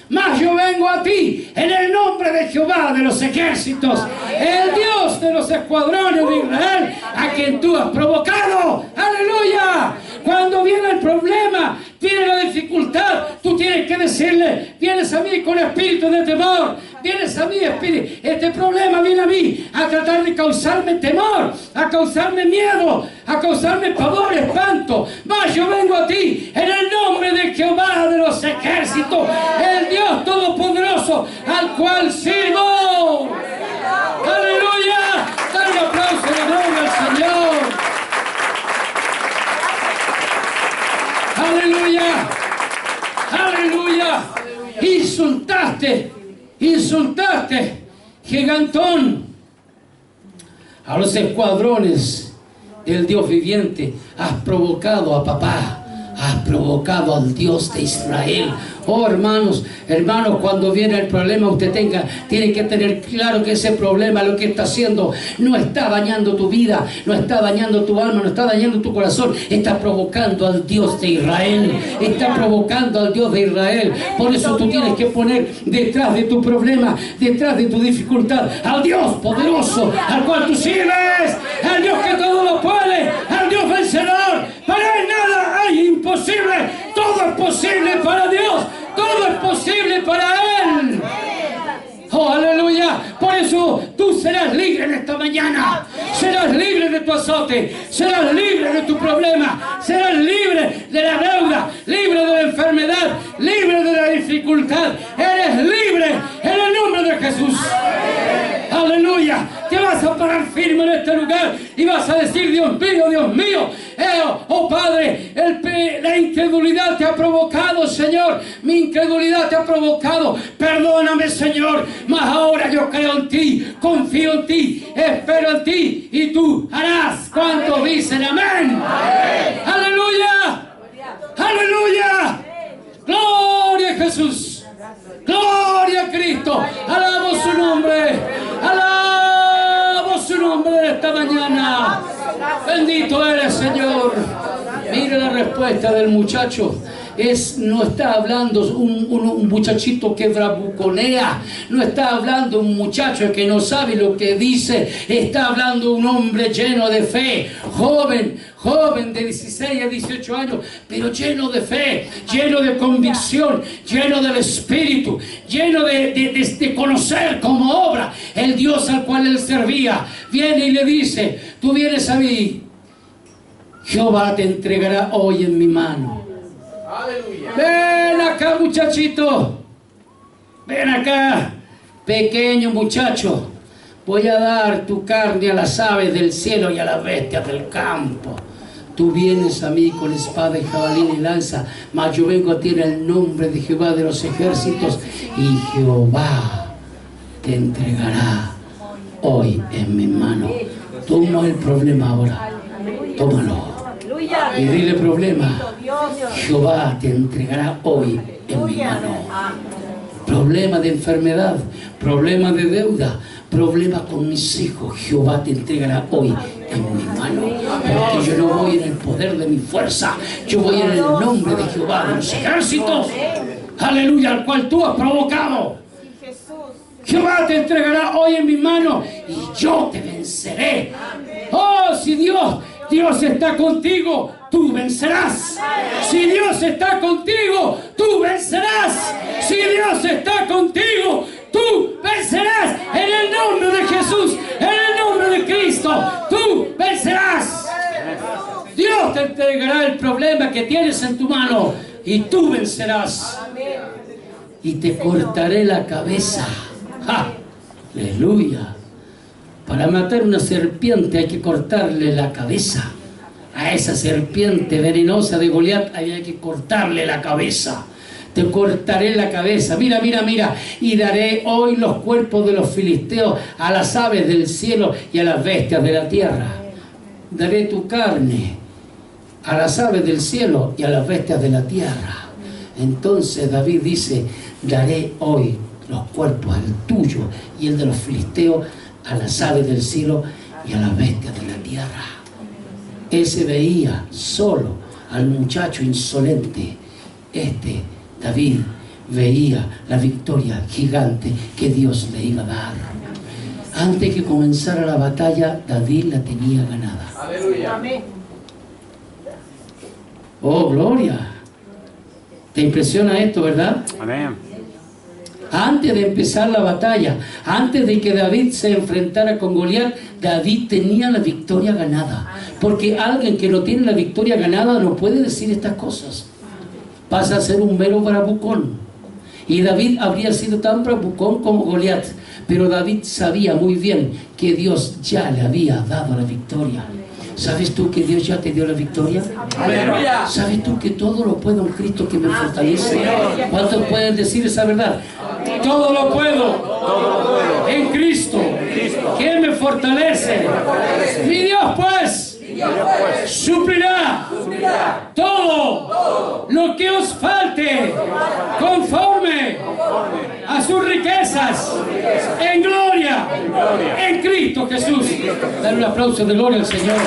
Mas yo vengo a ti en el nombre de Jehová de los ejércitos, el Dios de los escuadrones de Israel, a quien tú has provocado. ¡Aleluya! Cuando viene el problema, viene la dificultad, tú tienes que decirle: vienes a mí con espíritu de temor, vienes a mí, espíritu, este problema viene a mí a tratar de causarme temor, a causarme miedo, a causarme pavor, espanto. Mas yo vengo a ti en el nombre de Jehová de los ejércitos, el Dios todopoderoso al cual sirvo. ¡Aleluya! Dale un aplauso de gloria al Señor. ¡Aleluya! ¡Aleluya! Insultaste, gigantón. a los escuadrones del Dios viviente. Has provocado a papá. Has provocado al Dios de Israel. Oh, hermanos, cuando viene el problema, usted tiene que tener claro que ese problema lo que está haciendo no está dañando tu vida, no está dañando tu alma, no está dañando tu corazón, está provocando al Dios de Israel, está provocando al Dios de Israel. Por eso tú tienes que poner detrás de tu problema, detrás de tu dificultad, al Dios poderoso, al cual tú sirves, al Dios que todo lo puede, al Dios vencedor. Para él nada hay imposible, todo es posible para Dios. Todo es posible para Él. Oh, aleluya. Por eso tú serás libre en esta mañana. Serás libre de tu azote. Serás libre de tu problema. Serás libre de la deuda. Libre de la enfermedad. Libre de la dificultad. Eres libre en el nombre de Jesús. Aleluya. Te vas a parar firme en este lugar y vas a decir: Dios mío, oh Padre, la incredulidad te ha provocado, Señor. Mi incredulidad te ha provocado. Perdóname, Señor, mas ahora yo creo en ti, confío en ti, espero en ti y tú harás. ¿Cuántos dicen amén? Aleluya. Aleluya. Gloria a Jesús. Gloria a Cristo. Alabamos su nombre. Alabamos su nombre esta mañana. Bendito eres, Señor. Mire la respuesta del muchacho. No está hablando un muchachito que bravuconea, no está hablando un muchacho que no sabe lo que dice, está hablando un hombre lleno de fe, joven de 16 a 18 años, pero lleno de fe, lleno de convicción, lleno del Espíritu, lleno de conocer cómo obra el Dios al cual él servía. Viene y le dice: tú vienes a mí, Jehová te entregará hoy en mi mano. Aleluya. Ven acá, muchachito. Ven acá, pequeño muchacho. Voy a dar tu carne a las aves del cielo y a las bestias del campo. Tú vienes a mí con espada y jabalina y lanza, mas yo vengo a ti en el nombre de Jehová de los ejércitos, y Jehová te entregará hoy en mi mano. Toma el problema ahora. Tómalo. Y dile: problema, Jehová te entregará hoy en mi mano. Problema de enfermedad, problema de deuda, problema con mis hijos, Jehová te entregará hoy en mi mano. Porque yo no voy en el poder de mi fuerza, yo voy en el nombre de Jehová de los ejércitos. Aleluya, al cual tú has provocado. Jehová te entregará hoy en mi mano y yo te venceré. Oh, si Dios está contigo, tú vencerás. Si Dios está contigo, tú vencerás. Si Dios está contigo, tú vencerás. En el nombre de Jesús, en el nombre de Cristo, tú vencerás. Dios te entregará el problema que tienes en tu mano y tú vencerás. Y te cortaré la cabeza. ¡Ja! Aleluya. Para matar una serpiente hay que cortarle la cabeza. A esa serpiente venenosa de Goliat había que cortarle la cabeza. Te cortaré la cabeza. Mira. Y daré hoy los cuerpos de los filisteos a las aves del cielo y a las bestias de la tierra. Daré tu carne a las aves del cielo y a las bestias de la tierra. Entonces David dice: daré hoy los cuerpos, el tuyo y el de los filisteos, a las aves del cielo y a las bestias de la tierra. Ese veía solo al muchacho insolente. David veía la victoria gigante que Dios le iba a dar. Antes que comenzara la batalla, David la tenía ganada. Aleluya. Oh, gloria. ¿Te impresiona esto, verdad? Amén. Antes de empezar la batalla, antes de que David se enfrentara con Goliat, David tenía la victoria ganada. Porque alguien que no tiene la victoria ganada no puede decir estas cosas. Pasa a ser un mero bravucón. Y David habría sido tan bravucón como Goliat. Pero David sabía muy bien que Dios ya le había dado la victoria. ¿Sabes tú que Dios ya te dio la victoria? ¡Aleluya! ¿Sabes tú que todo lo puedo en Cristo que me fortalece? ¿Cuántos pueden decir esa verdad? Todo lo puedo en Cristo. ¿Quién me fortalece? fortalece. Mi Dios pues suplirá todo lo que os falte conforme a sus riquezas en gloria en Cristo Jesús. Dale un aplauso de gloria al Señor.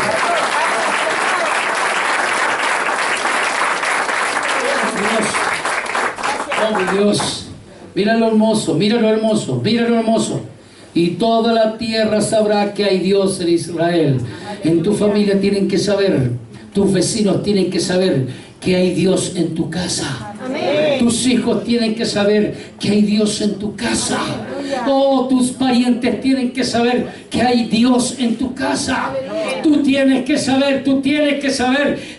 Oh, mi Dios, mira lo hermoso, mira lo hermoso, mira lo hermoso. Y toda la tierra sabrá que hay Dios en Israel. En tu familia tienen que saber, tus vecinos tienen que saber que hay Dios en tu casa. Amén. Tus hijos tienen que saber que hay Dios en tu casa. Oh, tus parientes tienen que saber que hay Dios en tu casa. Tú tienes que saber,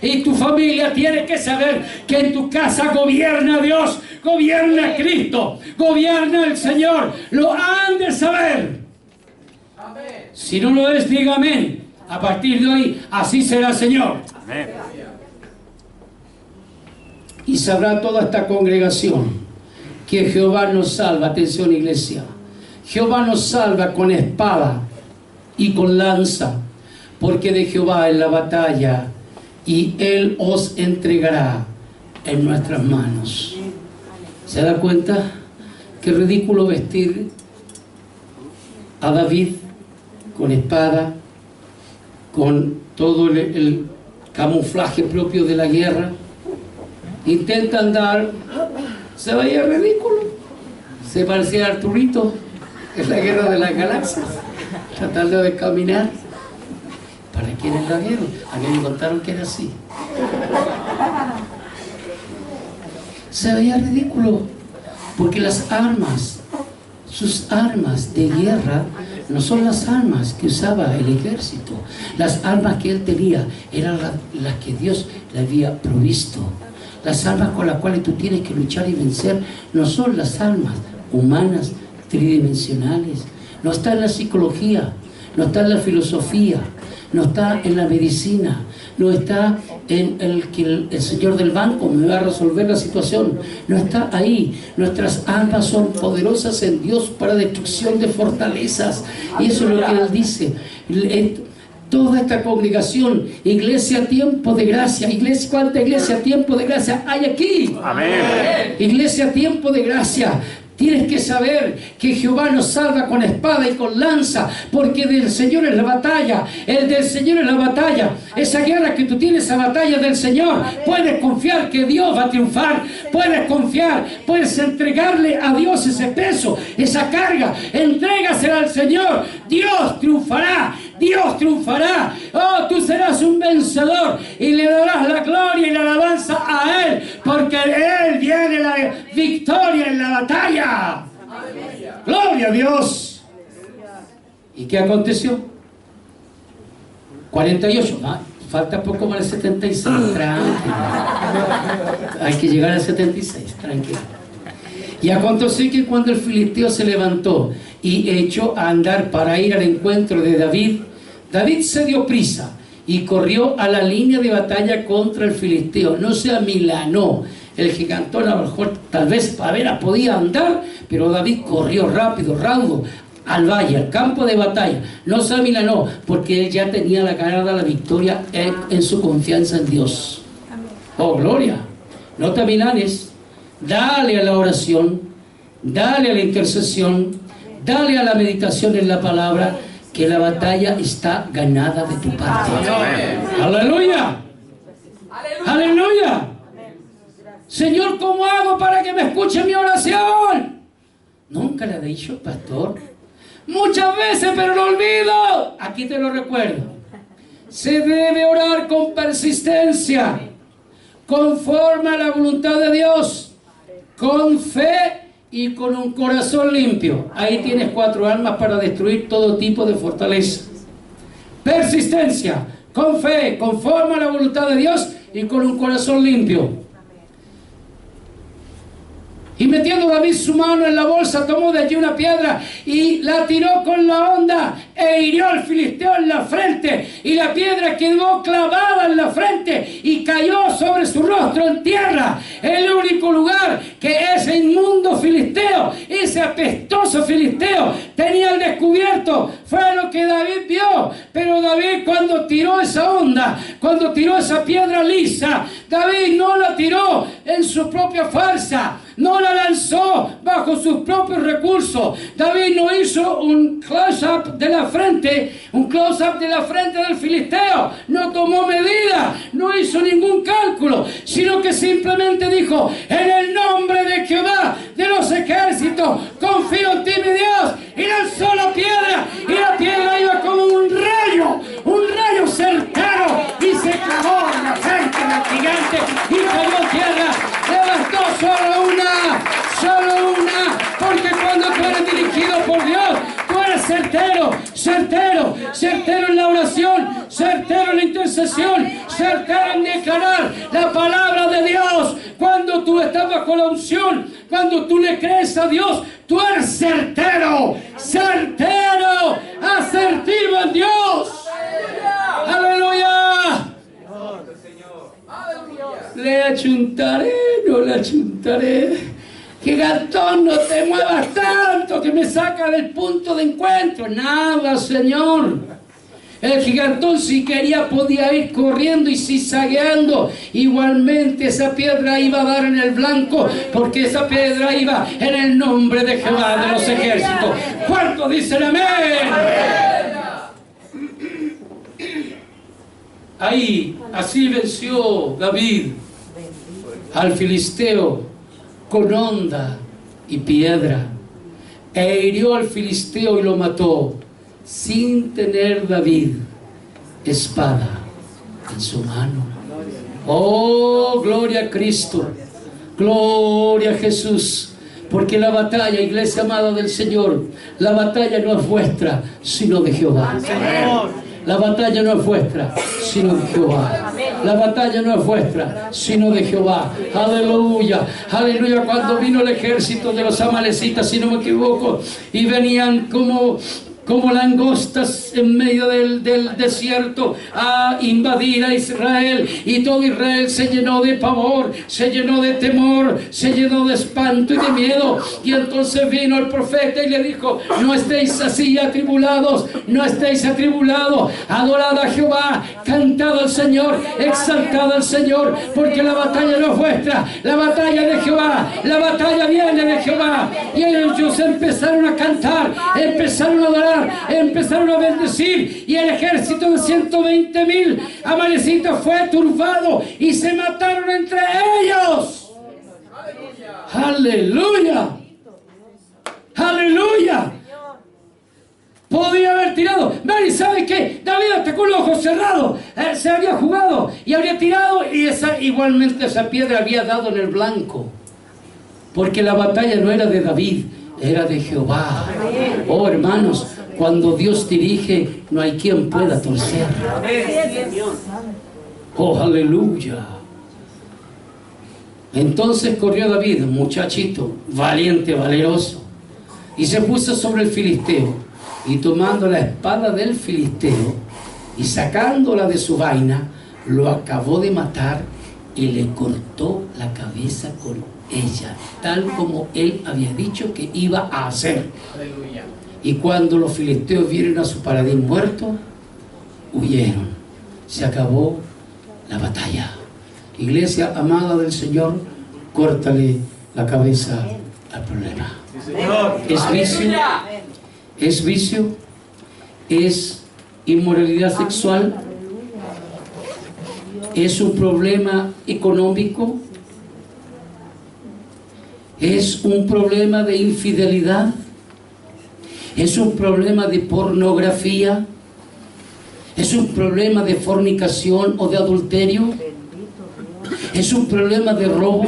y tu familia tiene que saber que en tu casa gobierna Dios, gobierna Cristo, gobierna el Señor. Lo han de saber. Si no lo es, diga amén. A partir de hoy, así será, Señor. Amén. Y sabrá toda esta congregación que Jehová nos salva. Atención, iglesia. Jehová nos salva con espada y con lanza, porque de Jehová es la batalla y Él os entregará en nuestras manos. ¿Se da cuenta? Qué ridículo vestir a David con espada, con todo el camuflaje propio de la guerra. Intenta andar, se veía ridículo, se parecía a Arturito en la guerra de las galaxias, tratando de caminar. ¿Para quiénes la vieron? A mí me contaron que era así. Se veía ridículo, porque las armas, sus armas de guerra, no son las armas que usaba el ejército. Las armas que él tenía eran las que Dios le había provisto. Las armas con las cuales tú tienes que luchar y vencer no son las armas humanas tridimensionales. No está en la psicología, no está en la filosofía, no está en la medicina, no está en el que el señor del banco me va a resolver la situación. No está ahí. Nuestras armas son poderosas en Dios para destrucción de fortalezas. Y eso es lo que Él dice. Toda esta congregación, iglesia tiempo de gracia. Iglesia, ¿cuánta iglesia tiempo de gracia hay aquí? Amén. Iglesia tiempo de gracia. Tienes que saber que Jehová nos salva con espada y con lanza, porque del Señor es la batalla. El del Señor es la batalla. Esa guerra que tú tienes, esa batalla del Señor, puedes confiar que Dios va a triunfar. Puedes confiar, puedes entregarle a Dios ese peso, esa carga. Entrégasela al Señor. Dios triunfará. Dios triunfará. Oh, tú serás un vencedor y le darás la gloria y la alabanza a Él, porque Él viene la victoria en la batalla. Gloria a Dios. ¿Y qué aconteció? 48. Falta poco para el 76. Tranquilo. Hay que llegar al 76. Tranquilo. Y aconteció que cuando el filisteo se levantó y echó a andar para ir al encuentro de David, David se dio prisa y corrió a la línea de batalla contra el filisteo. No se amilanó. El gigantón a lo mejor tal vez Pavera podía andar, pero David corrió rápido, raudo, al valle, al campo de batalla. No se amilanó, porque él ya tenía la ganada, la victoria en su confianza en Dios. Oh, gloria. No te amilanes. Dale a la oración, dale a la intercesión, dale a la meditación en la palabra, que la batalla está ganada de tu parte. ¡Aleluya! ¡Aleluya! Señor, ¿cómo hago para que me escuche mi oración? Nunca le he dicho, pastor. Muchas veces, pero lo olvido. Aquí te lo recuerdo. Se debe orar con persistencia, conforme a la voluntad de Dios, con fe y con un corazón limpio. Ahí tienes 4 armas para destruir todo tipo de fortaleza. Persistencia, con fe, conforme a la voluntad de Dios y con un corazón limpio. Y metiendo David su mano en la bolsa, tomó de allí una piedra y la tiró con la honda e hirió al filisteo en la frente. Y la piedra quedó clavada en la frente y cayó sobre su rostro en tierra. El único lugar que ese inmundo filisteo, ese apestoso filisteo tenía al descubierto fue lo que David vio. Pero David, cuando tiró esa honda, cuando tiró esa piedra lisa, David no la tiró en su propia fuerza, no la lanzó bajo sus propios recursos. David no hizo un close-up de la frente, del filisteo. No tomó medida, no hizo ningún cálculo, sino que simplemente dijo: en el nombre de Jehová de los ejércitos, confío en ti, mi Dios. Y lanzó la piedra, y la piedra iba como un rayo certero, y se clavó en la frente del gigante y cayó en tierra. Le bastó solo una, porque cuando tú eres dirigido por Dios, tú eres certero en la oración, certero en la intercesión, certero en declarar la palabra de Dios. Cuando tú estás bajo la unción, cuando tú le crees a Dios, tú eres certero, asertivo en Dios. ¡Aleluya! Le achuntaré, no le achuntaré. Gigantón, no te muevas tanto que me saca del punto de encuentro. Nada, Señor. El gigantón, si quería, podía ir corriendo y zigzagueando. Igualmente esa piedra iba a dar en el blanco, porque esa piedra iba en el nombre de Jehová de los ejércitos. ¿Cuántos dicen amén? Ahí, así venció David al filisteo con honda y piedra, e hirió al filisteo y lo mató, sin tener David espada en su mano. Oh, gloria a Cristo, gloria a Jesús. Porque la batalla, iglesia amada del Señor, la batalla no es vuestra, sino de Jehová. La batalla no es vuestra, sino de Jehová. La batalla no es vuestra, sino de Jehová. Aleluya, aleluya. Cuando vino el ejército de los amalecitas, si no me equivoco, y venían como langostas en medio del desierto a invadir a Israel, y todo Israel se llenó de pavor, se llenó de temor, se llenó de espanto y de miedo. Y entonces vino el profeta y le dijo: no estéis así atribulados, no estéis atribulados, adorad a Jehová, cantad al Señor, exaltad al Señor, porque la batalla no es vuestra, la batalla de Jehová, la batalla viene de Jehová. Y ellos empezaron a cantar, empezaron a adorar, empezaron a bendecir, y el ejército de 120,000 amalecitas fue turbado y se mataron entre ellos. Aleluya, aleluya. Podía haber tirado. Mary, ¿sabe qué? David hasta con los ojos cerrados se había jugado y habría tirado, y igualmente esa piedra había dado en el blanco, porque la batalla no era de David, era de Jehová. Oh, hermanos, cuando Dios dirige, no hay quien pueda torcer. Oh, aleluya. Entonces corrió David, muchachito, valiente, valeroso, y se puso sobre el filisteo, y tomando la espada del filisteo y sacándola de su vaina, lo acabó de matar y le cortó la cabeza con ella, tal como él había dicho que iba a hacer. Aleluya. Y cuando los filisteos vieron a su paladín muerto, huyeron. Se acabó la batalla. Iglesia amada del Señor, córtale la cabeza al problema. ¿Es vicio? ¿Es vicio? ¿Es inmoralidad sexual? ¿Es un problema económico? ¿Es un problema de infidelidad? ¿Es un problema de pornografía? ¿Es un problema de fornicación o de adulterio? ¿Es un problema de robo?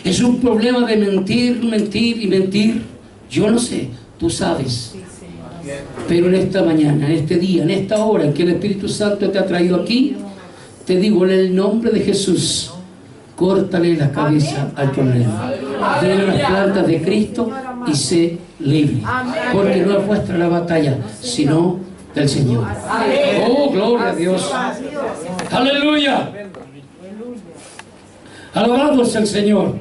¿Es un problema de mentir, mentir y mentir? Yo no sé, tú sabes. Pero en esta mañana, en este día, en esta hora en que el Espíritu Santo te ha traído aquí, te digo en el nombre de Jesús, Córtale la cabeza al problema. Ven a las plantas de Cristo y sé libre. Porque no es vuestra la batalla, sino del Señor. Oh, gloria a Dios. Aleluya. Alabado sea el Señor.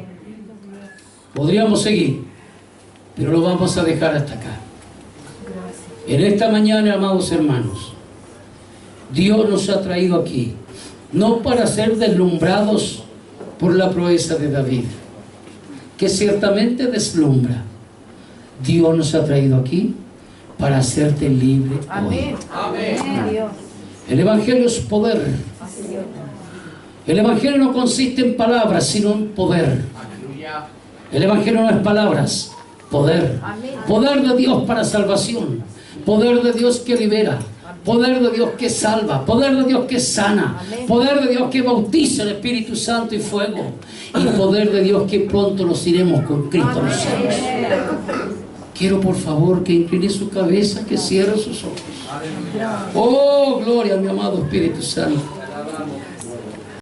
Podríamos seguir, pero lo vamos a dejar hasta acá. En esta mañana, amados hermanos, Dios nos ha traído aquí, no para ser deslumbrados por la proeza de David, que ciertamente deslumbra. Dios nos ha traído aquí para hacerte libre hoy. El Evangelio es poder. El Evangelio no consiste en palabras, sino en poder. El Evangelio no es palabras, poder. Poder de Dios para salvación. Poder de Dios que libera. Poder de Dios que salva. Poder de Dios que sana. Poder de Dios que bautiza el Espíritu Santo y fuego. Y poder de Dios que pronto nos iremos con Cristo a los cielos. Quiero por favor que incline su cabeza, que cierre sus ojos. Oh, gloria a mi amado Espíritu Santo.